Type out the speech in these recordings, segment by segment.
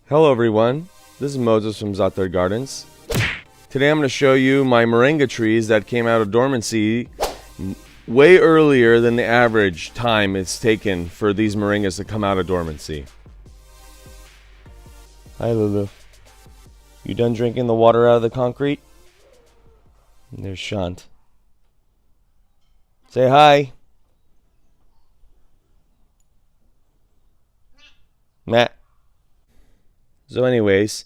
Hello everyone, this is Moses from Zaatar Gardens. Today I'm going to show you my moringa trees that came out of dormancy way earlier than the average time it's taken for these moringas to come out of dormancy. Hi Lulu. You done drinking the water out of the concrete? There's Shant. Say hi. Matt. So anyways,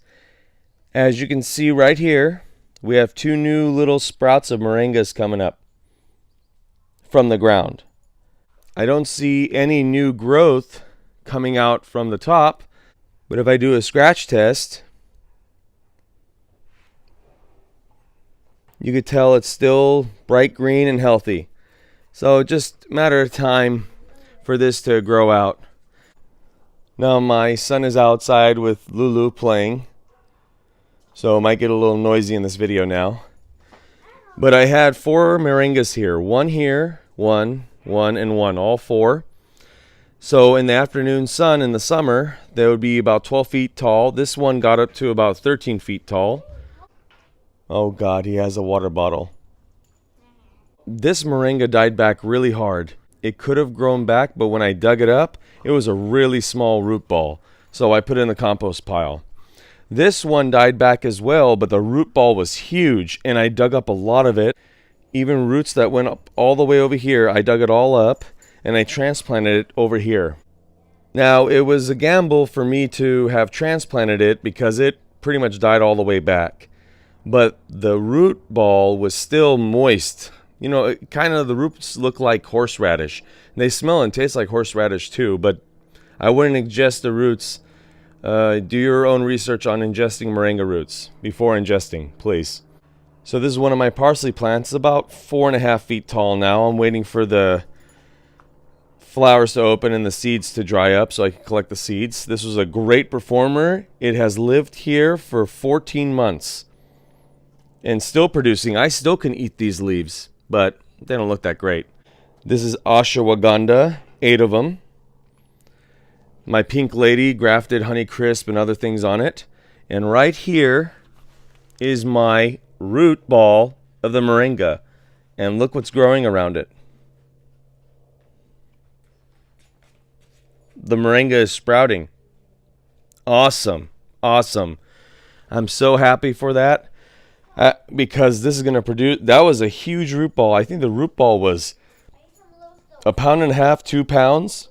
as you can see right here, we have two new little sprouts of moringas coming up from the ground. I don't see any new growth coming out from the top, but if I do a scratch test, you could tell it's still bright green and healthy. So just a matter of time for this to grow out. Now my son is outside with Lulu playing, so it might get a little noisy in this video now. But I had 4 moringas here. One here, one, and one, all 4. So in the afternoon sun in the summer, they would be about 12 feet tall. This one got up to about 13 feet tall. Oh God, he has a water bottle. This moringa died back really hard. It could have grown back, but when I dug it up, it was a really small root ball. So I put it in the compost pile. This one died back as well, but the root ball was huge, and I dug up a lot of it. Even roots that went up all the way over here, I dug it all up, and I transplanted it over here. Now, it was a gamble for me to have transplanted it because it pretty much died all the way back. But the root ball was still moist. You know, kind of the roots look like horseradish. They smell and taste like horseradish too, but I wouldn't ingest the roots. Do your own research on ingesting moringa roots before ingesting, please. So this is one of my parsley plants. It's about 4.5 feet tall now. I'm waiting for the flowers to open and the seeds to dry up so I can collect the seeds. This was a great performer. It has lived here for 14 months and still producing. I still can eat these leaves, but they don't look that great. This is ashwagandha, 8 of them. My pink lady grafted Honey Crisp and other things on it. And right here is my root ball of the moringa. And look what's growing around it. The moringa is sprouting. Awesome. Awesome. I'm so happy for that. Because this is going to produce, that was a huge root ball. I think the root ball was 1.5 pounds, 2 pounds.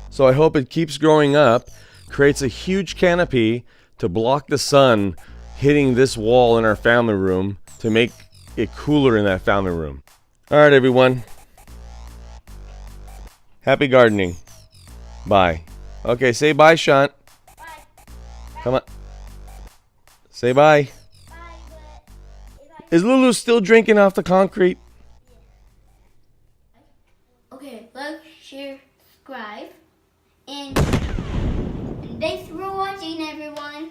So I hope it keeps growing up, creates a huge canopy to block the sun hitting this wall in our family room to make it cooler in that family room. All right, everyone. Happy gardening. Bye. Okay, say bye, Shant. Bye. Come on. Say bye. Is Lulu still drinking off the concrete? Okay, like, share, subscribe, and thanks for watching, everyone.